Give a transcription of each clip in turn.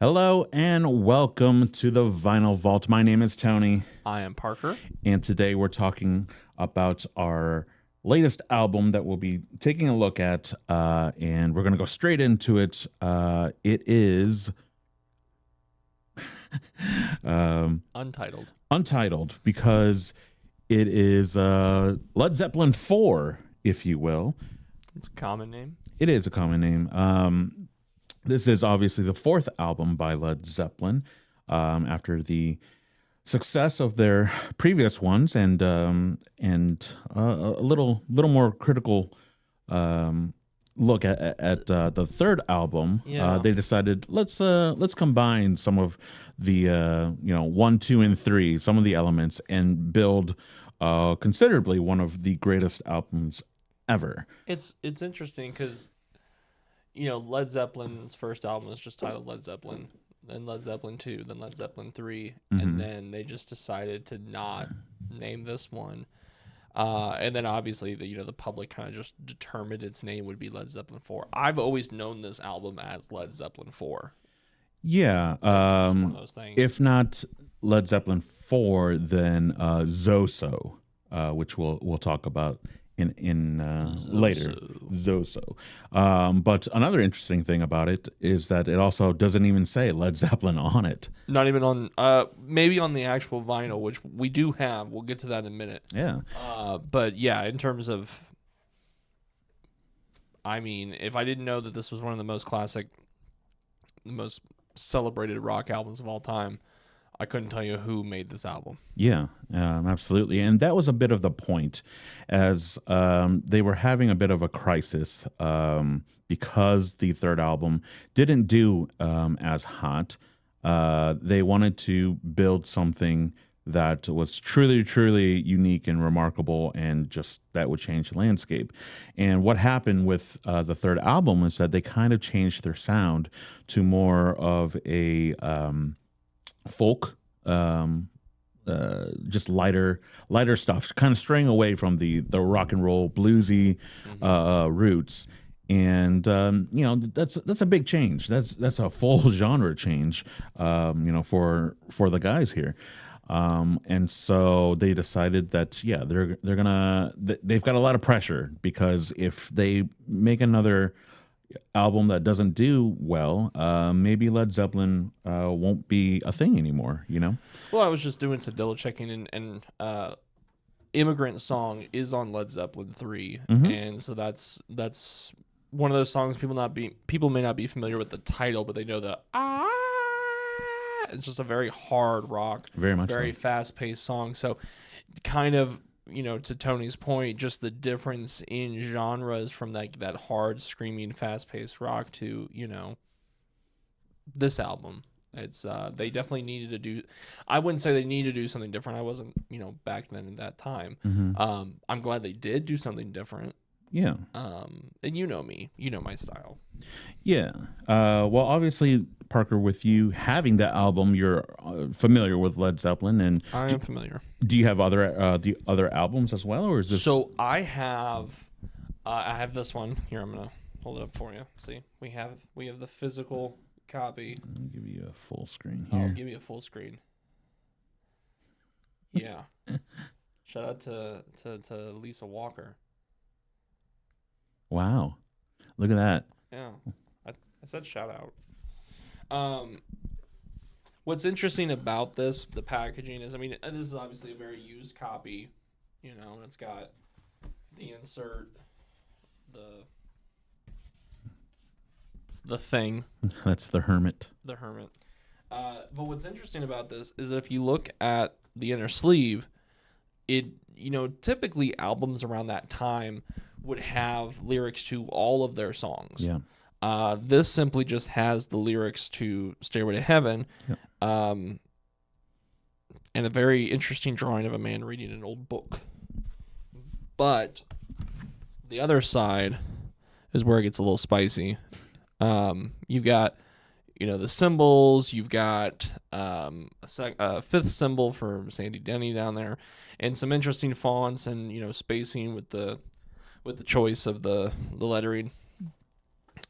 Hello and welcome to the Vinyl Vault. My name is Tony, I am Parker. and today we're talking about our latest album that we'll be taking a look at, and we're going to go straight into it. It is Untitled. untitled because it is Led Zeppelin IV, if you will. It's a common name. It is a common name. This is obviously the fourth album by Led Zeppelin after the success of their previous ones, and a little more critical look at the third album. Yeah. They decided let's combine some of the 1, 2, and 3, some of the elements, and build considerably one of the greatest albums ever. It's interesting because Led Zeppelin's first album was just titled Led Zeppelin, then Led Zeppelin II, then Led Zeppelin III, and then they just decided to not name this one. And then obviously the public kind of just determined its name would be Led Zeppelin IV. I've always known this album as Led Zeppelin IV. Yeah. It's just one of those things. If not Led Zeppelin 4, then Zoso, which we'll talk about in later. Zoso. But another interesting thing about it is that it also doesn't even say Led Zeppelin on it. Not even on, maybe on the actual vinyl, which we do have. We'll get to that in a minute. Yeah. But yeah, in terms of, if I didn't know that this was one of the most classic, the most celebrated rock albums of all time, I couldn't tell you who made this album. Yeah, absolutely. And that was a bit of the point, as they were having a bit of a crisis because the third album didn't do as hot. They wanted to build something that was truly, truly unique and remarkable, and just that would change the landscape. And what happened with the third album is that they kind of changed their sound to more of a folk, just lighter stuff, kind of straying away from the rock and roll bluesy roots. And that's a big change. That's a full genre change, for the guys here. And so they decided that they've got a lot of pressure, because if they make another album that doesn't do well, maybe Led Zeppelin won't be a thing anymore, Well, I was just doing some double checking, and Immigrant Song is on Led Zeppelin III, and so that's one of those songs people may not be familiar with the title, but they know the it's just a very hard rock, very fast-paced song. So kind of, to Tony's point, just the difference in genres from that hard, screaming, fast-paced rock to, this album. It's they definitely needed to do. I wouldn't say they needed to do something different. I wasn't, back then in that time. I'm glad they did do something different. Yeah. And you know me, my style. Yeah. Well, obviously, Parker, with you having that album, you're familiar with Led Zeppelin, and I am familiar. Do you have the other albums as well, or is this? So I have this one here. I'm gonna hold it up for you. See, we have the physical copy. I'll give you a full screen here. I'll give you a full screen. Yeah. Shout out to Lisa Walker. Wow, look at that. Yeah, I said shout out. What's interesting about the packaging is, this is obviously a very used copy, and it's got the insert, the thing. That's the Hermit. The Hermit. But what's interesting about this is that if you look at the inner sleeve, it, typically albums around that time would have lyrics to all of their songs. Yeah. This simply just has the lyrics to Stairway to Heaven, and a very interesting drawing of a man reading an old book. But the other side is where it gets a little spicy. You've got, the symbols. You've got a fifth symbol for Sandy Denny down there, and some interesting fonts and spacing with the choice of the lettering.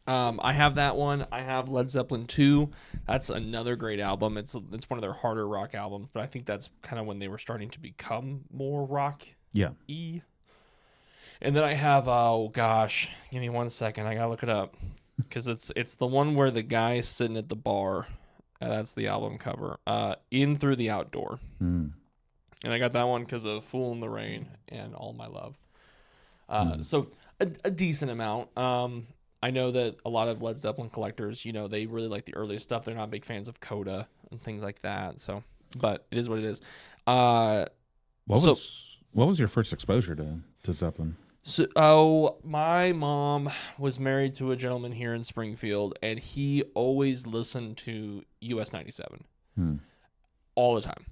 I have that one. I have Led Zeppelin II. That's another great album. It's one of their harder rock albums, but I think that's kind of when they were starting to become more rock Yeah. y. And then I have, oh gosh, give me 1 second. I gotta look it up because it's the one where the guy's sitting at the bar. That's the album cover. In Through the Outdoor, Mm. and I got that one because of Fool in the Rain and All My Love. Mm. So a decent amount. I know that a lot of Led Zeppelin collectors, they really like the earliest stuff. They're not big fans of Coda and things like that. So, but it is what it is. Uh, so What was your first exposure to Zeppelin? my mom was married to a gentleman here in Springfield, and he always listened to US 97 Hmm. all the time.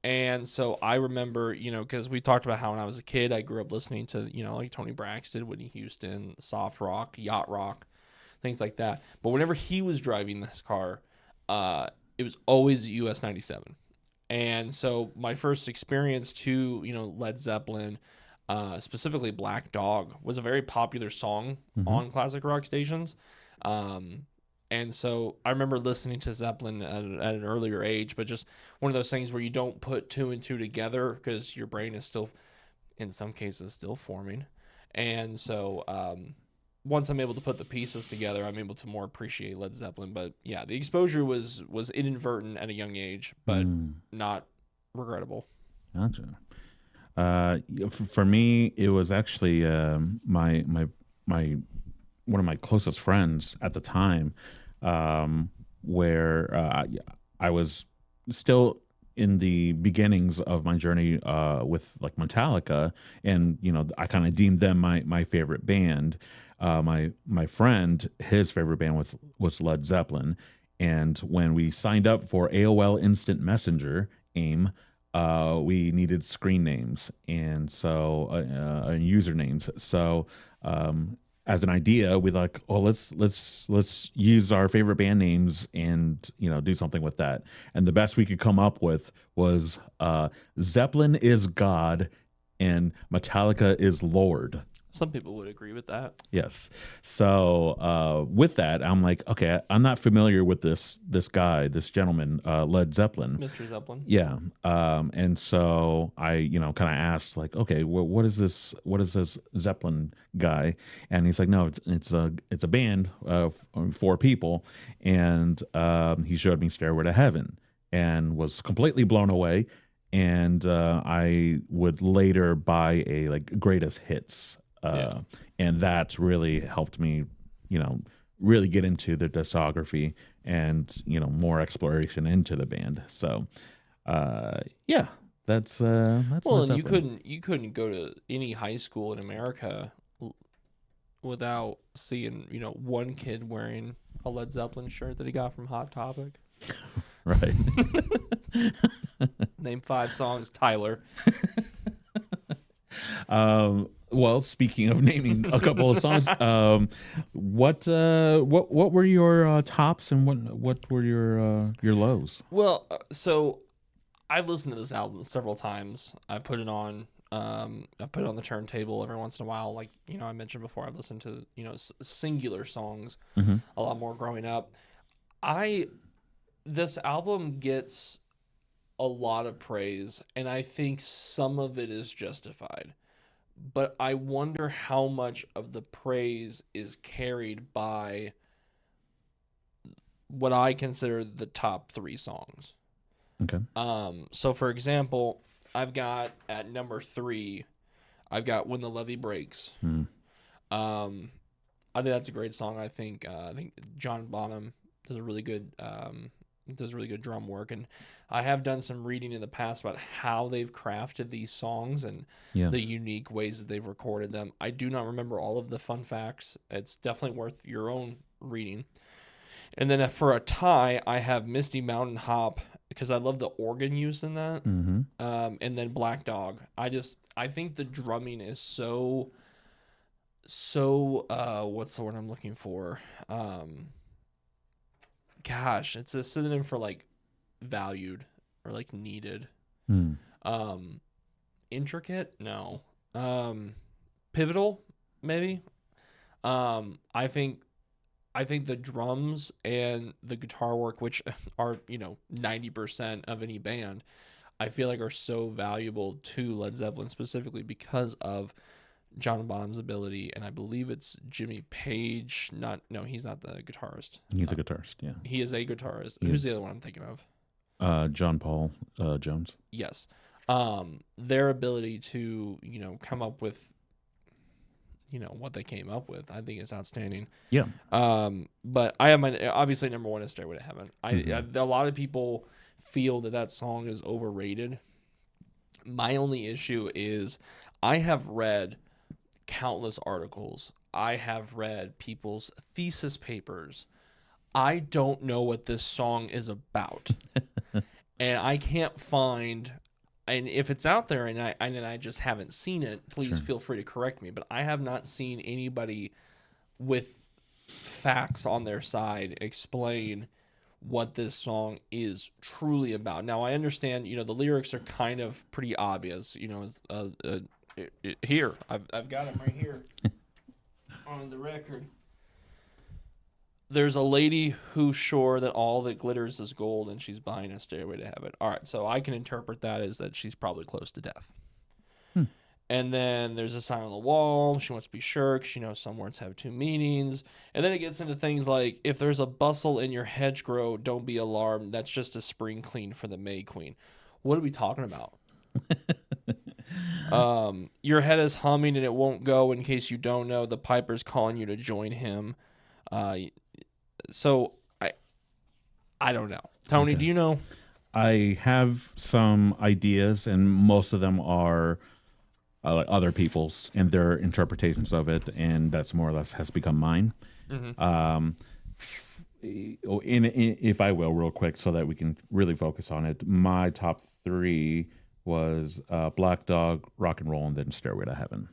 And so I remember, because we talked about how when I was a kid, I grew up listening to, like Tony Braxton, Whitney Houston, soft rock, yacht rock, things like that. But whenever he was driving this car, it was always US 97. And so my first experience to, Led Zeppelin, specifically Black Dog, was a very popular song Mm-hmm. on classic rock stations. Um, and so I remember listening to Zeppelin at an earlier age, but just one of those things where you don't put two and two together because your brain is still, in some cases, still forming. And so once I'm able to put the pieces together, I'm able to more appreciate Led Zeppelin. But yeah, the exposure was inadvertent at a young age, but Mm. not regrettable. Gotcha. For me, it was actually my one of my closest friends at the time, where I was still in the beginnings of my journey with like Metallica, and I kind of deemed them my favorite band. My friend, his favorite band was Led Zeppelin, and when we signed up for AOL Instant Messenger AIM, we needed screen names and so usernames. So as an idea, we like, oh, let's use our favorite band names and do something with that. And the best we could come up with was Zeppelin is God and Metallica is Lord. Some people would agree with that. Yes. So with that, I'm like, okay, I'm not familiar with this guy, this gentleman, Led Zeppelin. Mr. Zeppelin. Yeah. And so I, kind of asked like, okay, what is this? What is this Zeppelin guy? And he's like, no, it's a band of 4 people. And he showed me Stairway to Heaven and was completely blown away. And I would later buy a like greatest hits. Yeah. And that's really helped me, really get into the discography and, more exploration into the band. So, yeah, that's Well, Led and you Zeppelin. couldn't go to any high school in America without seeing, one kid wearing a Led Zeppelin shirt that he got from Hot Topic. Right. Name 5 songs, Tyler. Well, speaking of naming a couple of songs, what were your tops and what were your lows? Well, so I've listened to this album several times. I put it on. I put it on the turntable every once in a while. Like I mentioned before, I've listened to singular songs Mm-hmm. a lot more growing up. I This album gets a lot of praise, and I think some of it is justified. But I wonder how much of the praise is carried by what I consider the top 3 songs. Okay. So for example, I've got at number 3, I've got When the Levee Breaks. Mm. Um, I think that's a great song. I think John Bonham does a really good drum work, and I have done some reading in the past about how they've crafted these songs and Yeah. the unique ways that they've recorded them. I do not remember all of the fun facts. It's definitely worth your own reading. And then for a tie, I have Misty Mountain Hop because I love the organ use in that. Mm-hmm. And then Black Dog. I think the drumming is so what's the word I'm looking for? Gosh, it's a synonym for like valued or like needed. Mm. Intricate? No. Pivotal, maybe. I think I think the drums and the guitar work, which are 90% of any band, I feel like are so valuable to Led Zeppelin specifically because of John Bonham's ability, and I believe it's Jimmy Page. Not no, he's not the guitarist. He's a guitarist. Yeah, He is a guitarist. he Who's the is. other one I'm thinking of? John Paul Jones. Yes. Their ability to, come up with, what they came up with, I think is outstanding. Yeah. But I have my, obviously number one is Stairway to Heaven. Mm-hmm. A lot of people feel that song is overrated. My only issue is I have read countless articles. I have read people's thesis papers. I don't know what this song is about. And I can't find, and if it's out there and I just haven't seen it, please feel free to correct me, but I have not seen anybody with facts on their side explain what this song is truly about. Now I understand, the lyrics are kind of pretty obvious, here. I've got them right here on the record. There's a lady who's sure that all that glitters is gold and she's buying a stairway to heaven. All right, so I can interpret that as that she's probably close to death. And then there's a sign on the wall. She wants to be sure because she knows some words have two meanings. And then it gets into things like, if there's a bustle in your hedgerow, don't be alarmed. That's just a spring clean for the May Queen. What are we talking about? Your head is humming and it won't go. In case you don't know, the piper's calling you to join him. So I don't know. Tony, Okay. do you know? I have some ideas, and most of them are other people's and their interpretations of it, and that's more or less has become mine. If I will, real quick, so that we can really focus on it, my top three was Black Dog, Rock and Roll, and then Stairway to Heaven.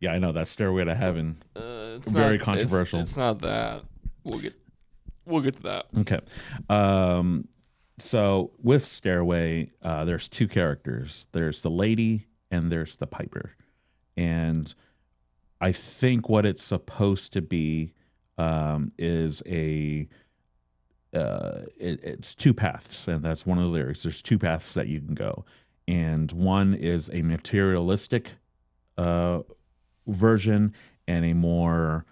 Yeah, I know that Stairway to Heaven. It's Very not, controversial. It's not that. We'll get to that. Okay. So with Stairway, there's two characters. There's the lady and there's the piper. And I think what it's supposed to be is it's two paths, and that's one of the lyrics. There's two paths that you can go, and one is a materialistic version and a more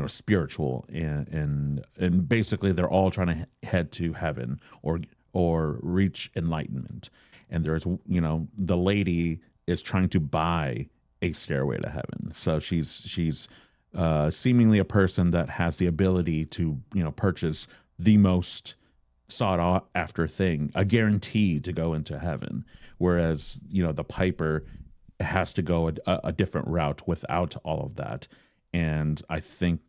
spiritual, and basically they're all trying to head to heaven or reach enlightenment. And there's the lady is trying to buy a stairway to heaven, so she's seemingly a person that has the ability to purchase the most sought after thing, a guarantee to go into heaven, whereas the piper has to go a different route without all of that. And I think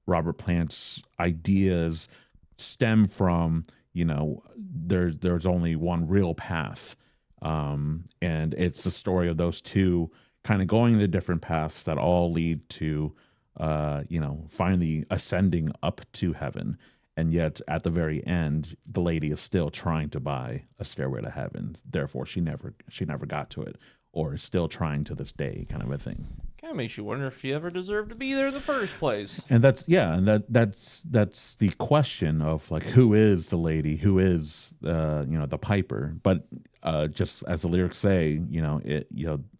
Robert Plant's ideas stem from there's only one real path, and it's the story of those two kind of going the different paths that all lead to finally ascending up to heaven. And yet at the very end, the lady is still trying to buy a stairway to heaven. Therefore, she never got to it, or is still trying to this day, kind of a thing. Kind of makes you wonder if she ever deserved to be there in the first place. And that's the question of like, who is the lady, who is the piper. But just as the lyrics say,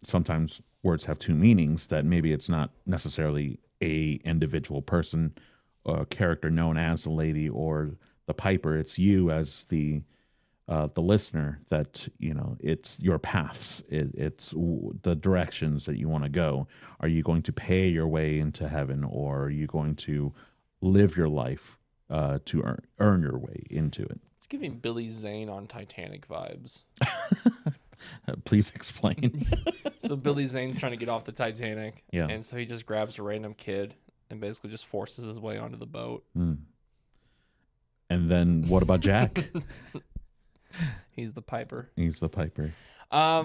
sometimes words have two meanings, that maybe it's not necessarily a individual person or character known as the lady or the piper. It's you as the listener, that it's your paths, it's the directions that you want to go. Are you going to pay your way into heaven, or are you going to live your life to earn your way into it? It's giving Billy Zane on Titanic vibes. Please explain. So Billy Zane's trying to get off the Titanic, Yeah. and so he just grabs a random kid and basically just forces his way onto the boat. And then what about Jack? He's the piper. He's the piper.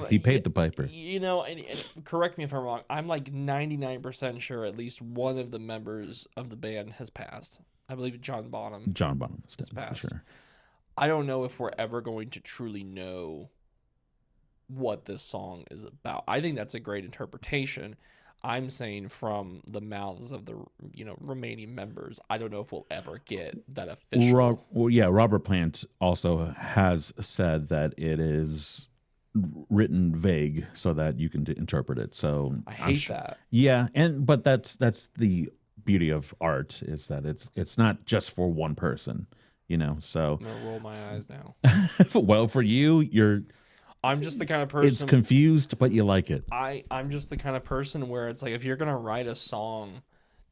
He paid the piper. And correct me if I'm wrong. I'm like 99% sure at least one of the members of the band has passed. I believe John Bonham. John Bonham is has passed. for sure. I don't know if we're ever going to truly know what this song is about. I think that's a great interpretation. I'm saying from the mouths of the remaining members. I don't know if we'll ever get that official. Robert Plant also has said that it is written vague so that you can interpret it. So I hate that. Yeah, but that's the beauty of art, is that it's not just for one person, So I'm gonna roll my eyes now. well, for you, I'm just the kind of it's person. confused, but you like it. I'm just the kind of person where it's like, if you're gonna write a song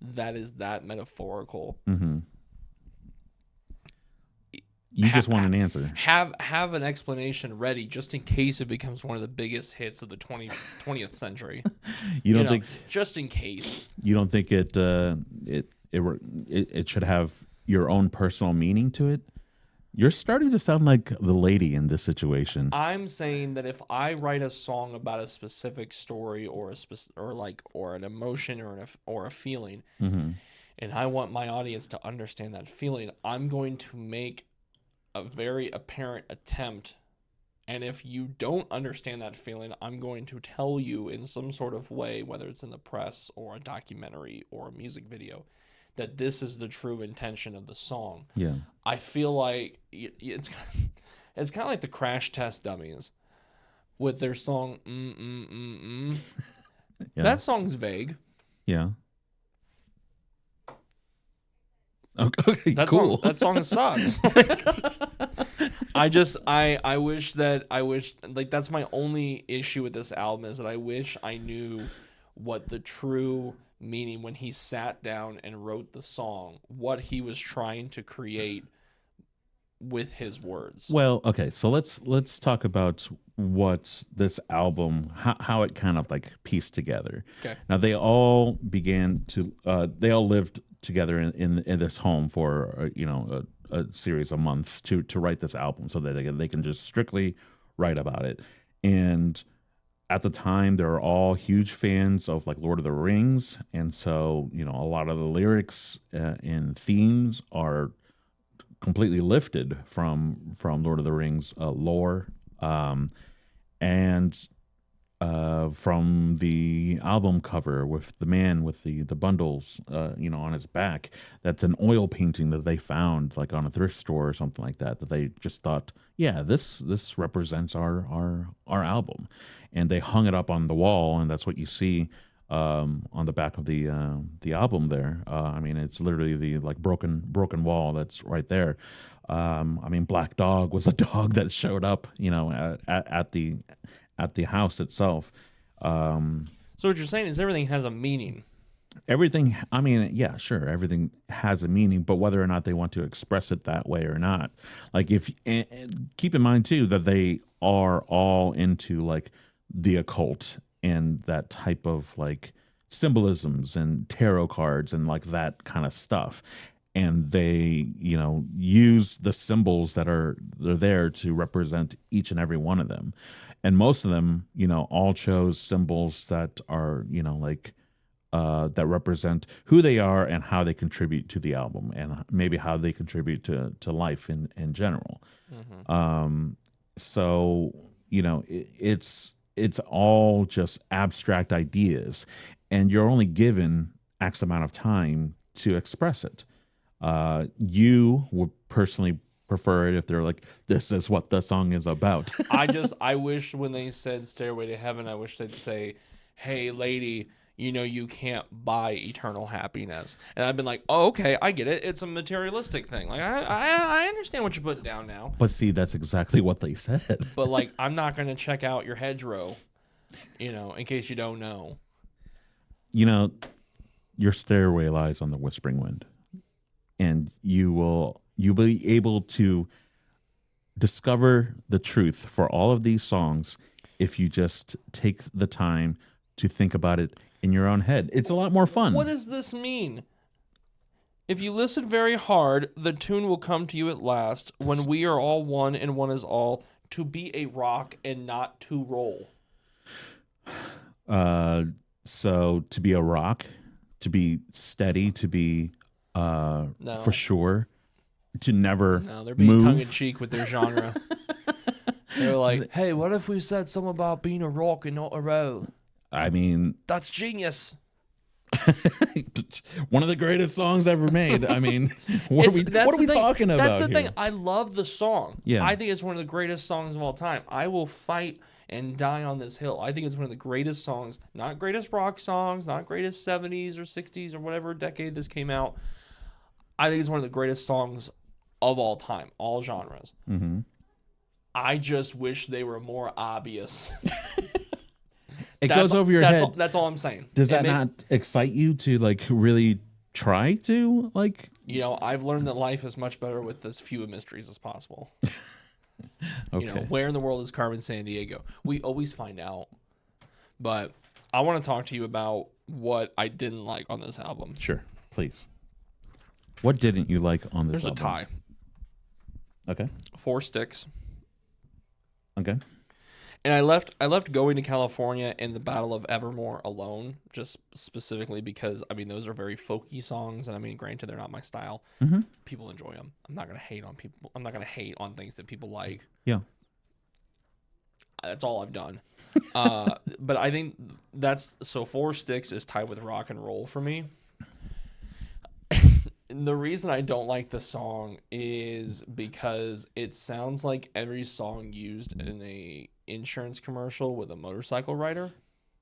that is that metaphorical, Mm-hmm. You just want an answer. Have an explanation ready just in case it becomes one of the biggest hits of the 20th century. You don't think just in case. You don't think it should have your own personal meaning to it? You're starting to sound like the lady in this situation. I'm saying that if I write a song about a specific story or an emotion or a feeling, Mm-hmm. and I want my audience to understand that feeling, I'm going to make a very apparent attempt. And if you don't understand that feeling, I'm going to tell you in some sort of way, whether it's in the press or a documentary or a music video, that this is the true intention of the song. Yeah. I feel like it's kind of like the Crash Test Dummies with their song Yeah. That song's vague. Yeah. Okay, cool. That song sucks. I wish like that's my only issue with this album, is that I wish I knew what the true meaning, when he sat down and wrote the song, what he was trying to create with his words. Well, okay, so let's talk about what this album, how it kind of like pieced together. Okay. Now they all lived together in this home for a series of months to write this album, so that they can just strictly write about it. And at the time, they were all huge fans of like Lord of the Rings, and so a lot of the lyrics and themes are completely lifted from Lord of the Rings lore, and from the album cover with the man with the bundles, on his back. That's an oil painting that they found like on a thrift store or something like that. That they just thought, yeah, this represents our album, and they hung it up on the wall, and that's what you see on the back of the album there. I mean, it's literally the like broken wall that's right there. I mean, Black Dog was a dog that showed up, at the house itself. So what you're saying is everything has a meaning. Everything, I mean, yeah, sure, everything has a meaning, but whether or not they want to express it that way or not, like and keep in mind too that they are all into like the occult and that type of like symbolisms and tarot cards and like that kind of stuff. And they, use the symbols they're there to represent each and every one of them. And most of them, all chose symbols that are, that represent who they are and how they contribute to the album, and maybe how they contribute to life in general. Mm-hmm. So, it's all just abstract ideas, and you're only given X amount of time to express it. You would personally prefer it if they're like, this is what the song is about. I wish when they said Stairway to Heaven, I wish they'd say, hey lady, you can't buy eternal happiness. And I've been like, oh, okay, I get it. It's a materialistic thing. Like, I understand what you're putting down now. But see, that's exactly what they said. But like, I'm not going to check out your hedgerow, in case you don't know. Your stairway lies on the whispering wind, and you'll be able to discover the truth for all of these songs if you just take the time to think about it in your own head. It's a lot more fun. What does this mean? If you listen very hard, the tune will come to you at last, when we are all one and one is all, to be a rock and not to roll. So to be a rock, to be steady, to be No. for sure, to never No, they're being move. tongue-in-cheek with their genre. They're like, hey, what if we said something about being a rock and not a roll? I mean, That's genius. One of the greatest songs ever made. I mean, what That's are we the thing. talking about That's the here? thing. I love the song. Yeah. I think it's one of the greatest songs of all time. I will fight and die on this hill. I think it's one of the greatest songs. Not greatest rock songs, not greatest 70s or 60s or whatever decade this came out. I think it's one of the greatest songs of all time, all genres. Mm-hmm. I just wish they were more obvious. It goes over your head. That's all I'm saying. Does that not excite you to like really try to like? I've learned that life is much better with as few mysteries as possible. Okay. Where in the world is Carmen Sandiego? We always find out. But I want to talk to you about what I didn't like on this album. Sure, please. What didn't you like on this There's album? a tie. Okay. 4 Sticks. Okay. And I left Going to California and the Battle of Evermore alone, just specifically because, I mean, those are very folky songs. And I mean, granted, they're not my style. Mm-hmm. People enjoy them. I'm not going to hate on people. I'm not going to hate on things that people like. Yeah. That's all I've done. But I think so 4 Sticks is tied with rock and roll for me. The reason I don't like the song is because it sounds like every song used in a insurance commercial with a motorcycle rider.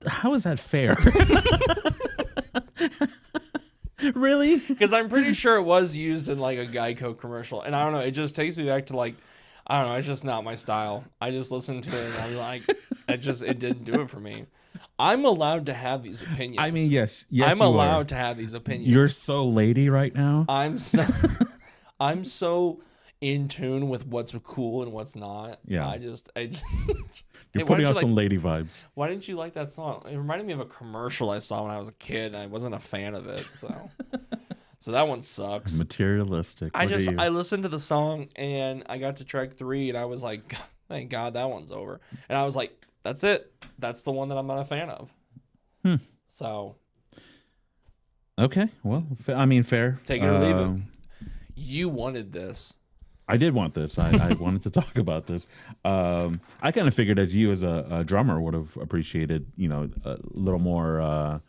How is that fair? Really? Because I'm pretty sure it was used in like a Geico commercial. And I don't know, it just takes me back to like, I don't know, it's just not my style. I just listened to it and I was like, it didn't do it for me. I'm allowed to have these opinions. I mean, yes, I'm allowed to have these opinions. You're so lady right now. I'm so in tune with what's cool and what's not. Yeah. I just You're putting out some lady vibes. Why didn't you like that song? It reminded me of a commercial I saw when I was a kid, and I wasn't a fan of it. So that one sucks. Materialistic. I listened to the song and I got to track 3 and I was like, thank God that one's over. And I was like, that's it. That's the one that I'm not a fan of. So. Okay. Well, I mean, fair. Take it or leave it. You wanted this. I did want this. I wanted to talk about this. I kind of figured as you as a drummer would have appreciated, a little more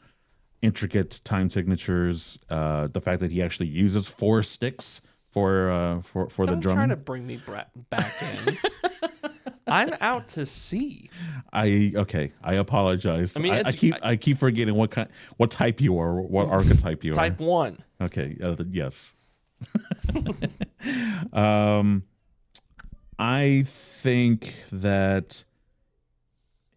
intricate time signatures. The fact that he actually uses 4 sticks for the drumming. Don't try to bring me back in. I'm out to sea. I apologize. I mean, I keep forgetting what type you are, what archetype you are. Type 1. Okay. Yes. I think that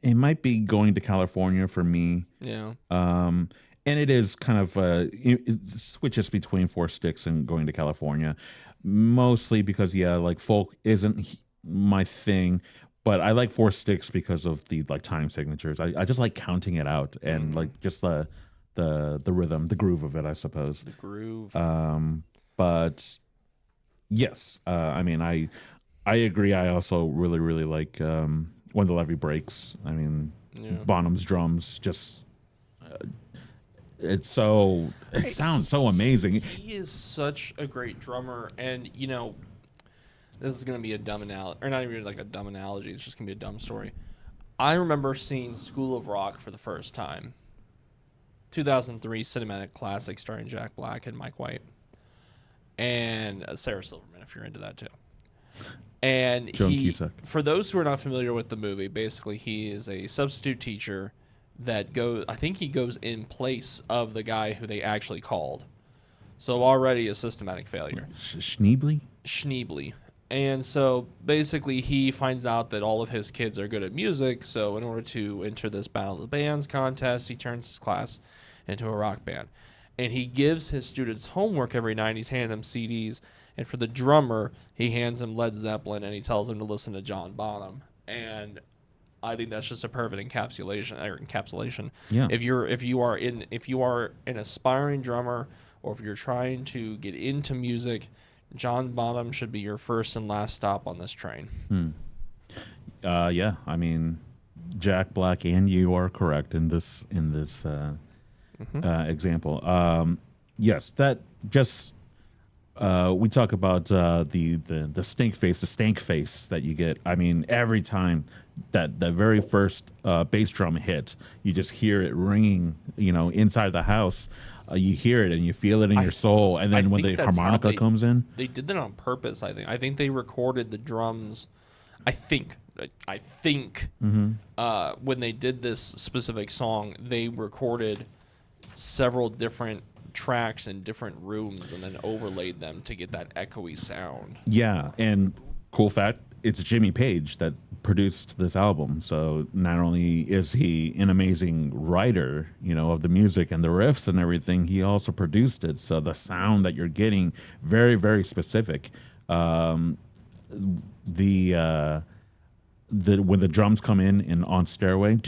it might be Going to California for me. Yeah. And it is kind of it switches between 4 Sticks and Going to California, mostly because like folk isn't my thing, but I like 4 Sticks because of the like time signatures. I just like counting it out and like just the rhythm, the groove of it, I suppose. The groove. But yes, I mean, I agree. I also really, really like When the Levee Breaks. I mean, Bonham's drums just it sounds so amazing. He is such a great drummer, and this is gonna be a dumb analogy, or not even like a dumb analogy. It's just gonna be a dumb story. I remember seeing School of Rock for the first time. 2003 cinematic classic starring Jack Black and Mike White. And Sarah Silverman, if you're into that too. And Joan Cusack. For those who are not familiar with the movie, basically he is a substitute teacher that I think he goes in place of the guy who they actually called. So already a systematic failure. Schneebly. And so basically he finds out that all of his kids are good at music. So in order to enter this Battle of the Bands contest, he turns his class into a rock band. And he gives his students homework every night. He's handing them CDs. And for the drummer, he hands him Led Zeppelin and he tells him to listen to John Bonham. And I think that's just a perfect encapsulation. Yeah. If you are an aspiring drummer, or if you're trying to get into music, John Bonham should be your first and last stop on this train. Yeah, I mean, Jack Black and you are correct in this example. Yes, that just we talk about the stink face, the stank face that you get. I mean, every time that the very first bass drum hit, you just hear it ringing. Inside the house, you hear it and you feel it in I your soul. And I then when think the that's how harmonica comes in, they did that on purpose. I think they recorded the drums. I think when they did this specific song, they recorded several different tracks in different rooms and then overlaid them to get that echoey sound. yeah. And cool fact, it's Jimmy Page that produced this album. So not only is he an amazing writer, of the music and the riffs and everything, he also produced it. So the sound that you're getting, very, very specific. Um, the when the drums come in on Stairway,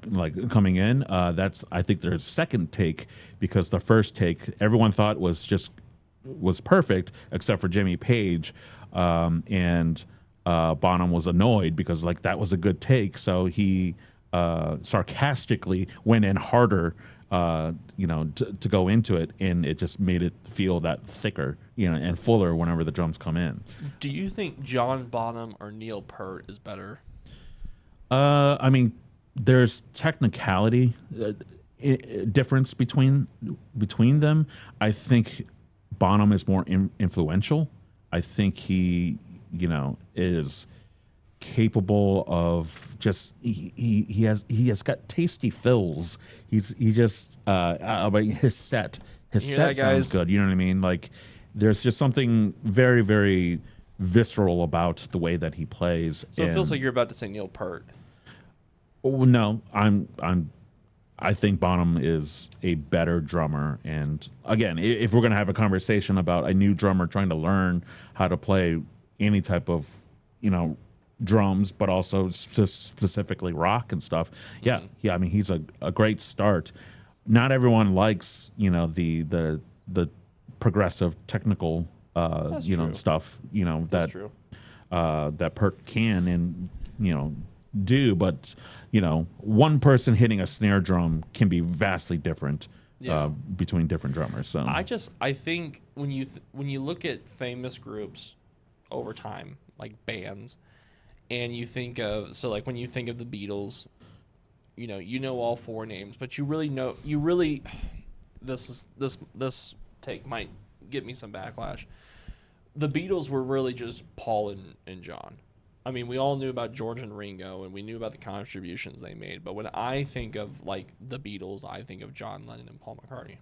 like coming in, that's I think their second take, because the first take everyone thought was perfect except for Jimmy Page, and Bonham was annoyed because like that was a good take, so he sarcastically went in harder, to go into it, and it just made it feel that thicker, and fuller whenever the drums come in. Do you think John Bonham or Neil Peart is better? I mean, there's technicality difference between them. I think Bonham is more influential. I think he, is capable of just he has got tasty fills. He just but his You hear set that, sounds guys? good. You know what I mean? Like there's just something very, very visceral about the way that he plays. So it feels like you're about to say Neil Peart. Oh, no, I think Bonham is a better drummer. And again, if we're gonna have a conversation about a new drummer trying to learn how to play any type of, drums, but also specifically rock and stuff, yeah. I mean, he's a great start. Not everyone likes, the progressive technical, That's true. stuff, That's that true. that Perk can and do, but one person hitting a snare drum can be vastly different Yeah. between different drummers. So I think when you look at famous groups over time, like bands, and you think of like when you think of the Beatles, you know all four names, but you really this take might get me some backlash. The Beatles were really just Paul and John. I mean, we all knew about George and Ringo, and we knew about the contributions they made. But when I think of like the Beatles, I think of John Lennon and Paul McCartney.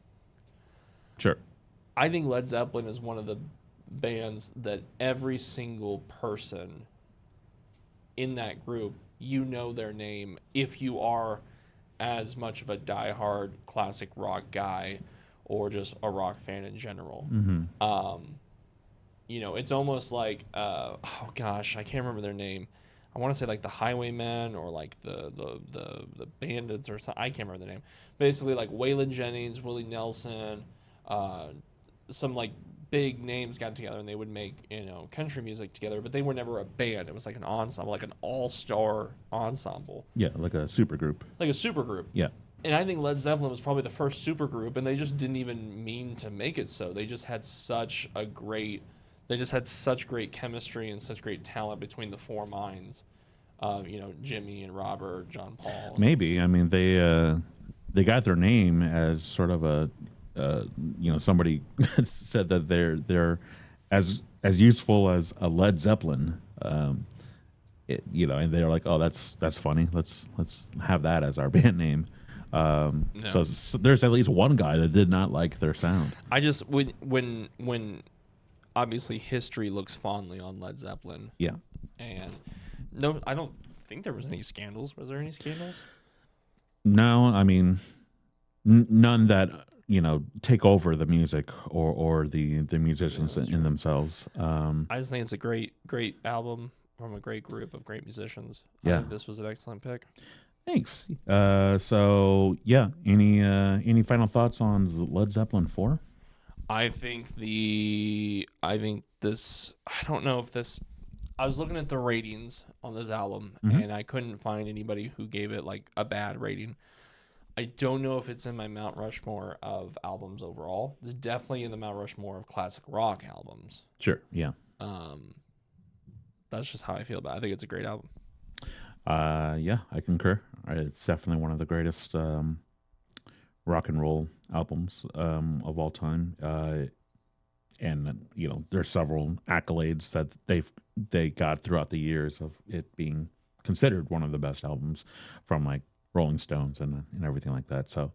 sure. I think Led Zeppelin is one of the bands that every single person in that group, you know their name if you are as much of a diehard classic rock guy or just a rock fan in general. It's almost like oh gosh, I can't remember their name. I want to say like the Highwaymen or like the Bandits or something. I can't remember their name. Basically, like Waylon Jennings, Willie Nelson, uh, some like big names got together and they would make country music together, but they were never a band. It was like an ensemble, like an all-star ensemble, Yeah, like a super group. like a super group. Yeah. And I think Led Zeppelin was probably the first super group, and they just didn't even mean to make it so. They just had such great chemistry and such great talent between the four minds of Jimmy and Robert, John Paul. Maybe. I mean, they got their name as sort of a somebody said that they're as useful as a Led Zeppelin. And they're like, oh, that's funny. Let's have that as our band name. No. So there's at least one guy that did not like their sound. I just when obviously history looks fondly on Led Zeppelin, Yeah. and no, I don't think there was any scandals. Was there any scandals? No, I mean, none that take over the music or the musicians that's in true. themselves. I just think it's a great album from a great group of great musicians. I Yeah. think this was an excellent pick. Thanks. So yeah, any final thoughts on Led Zeppelin IV? I think this. I don't know if this. I was looking at the ratings on this album, Mhm. and I couldn't find anybody who gave it like a bad rating. I don't know if it's in my Mount Rushmore of albums overall. It's definitely in the Mount Rushmore of classic rock albums. Sure. Yeah. Um, that's just how I feel about it. I think it's a great album. Yeah, I concur. It's definitely one of the greatest rock and roll albums of all time. And there's several accolades that they got throughout the years of it being considered one of the best albums from like Rolling Stones and everything like that. So,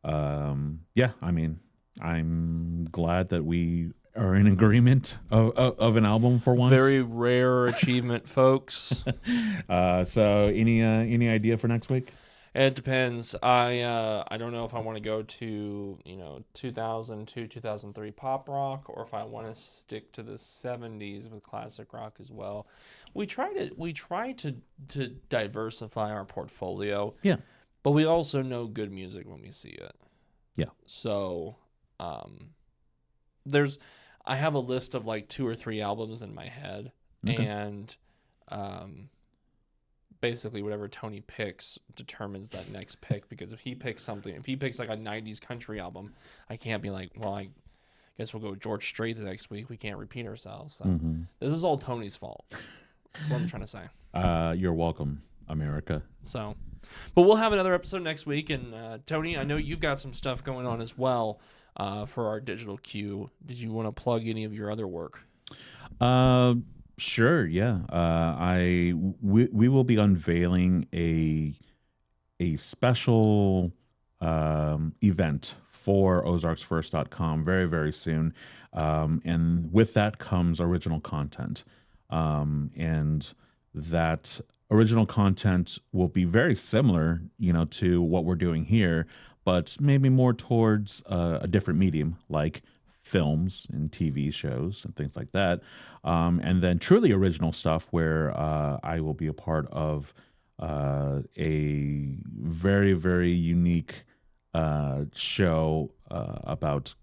yeah, I mean, I'm glad that we are in agreement of an album for once. Very rare achievement, folks. So any idea for next week? It depends. I don't know if I want to go to 2002, 2003 pop rock, or if I want to stick to the 70s with classic rock as well. We try to diversify our portfolio. Yeah. But we also know good music when we see it. Yeah. So, I have a list of like 2 or 3 albums in my head, Okay. and basically whatever Tony picks determines that next pick, because if he picks like a 90s country album, I can't be like, well, I guess we'll go George Strait the next week. We can't repeat ourselves. So this is all Tony's fault. That's what I'm trying to say. You're welcome, America. So, but we'll have another episode next week. And Tony, I know you've got some stuff going on as well for our digital queue. Did you want to plug any of your other work? Sure. Yeah. We will be unveiling a special event for ozarksfirst.com very, very soon. And with that comes original content. And that original content will be very similar, to what we're doing here, but maybe more towards a different medium, like films and TV shows and things like that. And then truly original stuff where I will be a part of a very, very unique show about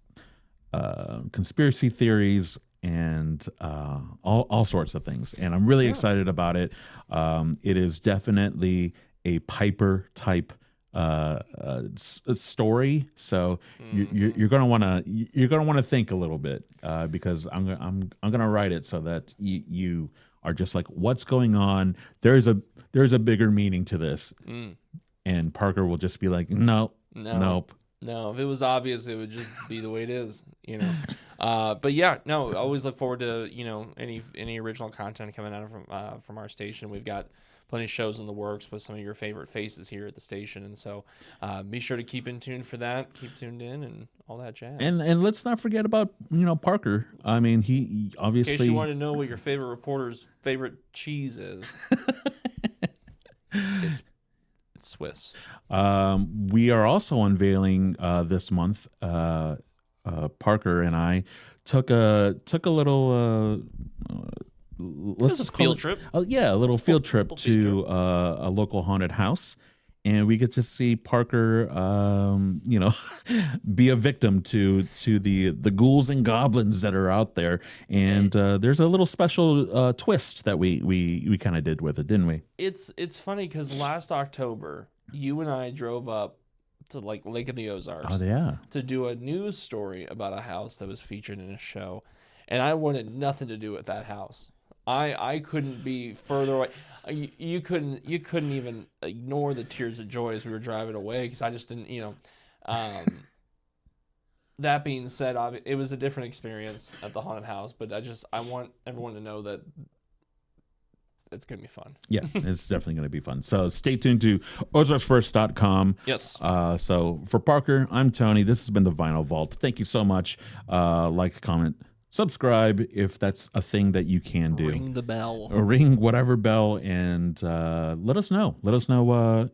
conspiracy theories and all sorts of things. And I'm really excited about it. It is definitely a Piper type story, so you're gonna want to think a little bit because I'm gonna write it so that you are just like, what's going on? There's a bigger meaning to this, and Parker will just be like, nope. No, if it was obvious, it would just be the way it is, But yeah, no, I always look forward to any original content coming out from our station. We've got plenty of shows in the works with some of your favorite faces here at the station, and so be sure to keep in tune for that. Keep tuned in and all that jazz. And let's not forget about Parker. I mean, he obviously. In case you want to know what your favorite reporter's favorite cheese is, it's Swiss. We are also unveiling this month. Parker and I took a little. Let's just call field it, trip. a little field trip to a local haunted house, and we get to see Parker, be a victim to the ghouls and goblins that are out there. And there's a little special twist that we kind of did with it, didn't we? It's funny because last October, you and I drove up to like Lake of the Ozarks. Oh yeah. To do a news story about a house that was featured in a show, and I wanted nothing to do with that house. I couldn't be further away. You couldn't even ignore the tears of joy as we were driving away, because I just didn't, That being said, it was a different experience at the haunted house, but I want everyone to know that it's going to be fun. Yeah, it's definitely going to be fun. So stay tuned to ozarksfirst.com. Yes. So for Parker, I'm Tony. This has been the Vinyl Vault. Thank you so much. Like, comment, subscribe if that's a thing that you can do. Ring the bell. Or ring whatever bell, and let us know. Let us know,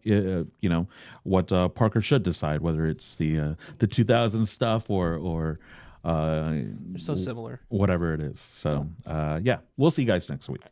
what Parker should decide, whether it's the 2000s stuff or They're so similar. whatever it is. So, we'll see you guys next week.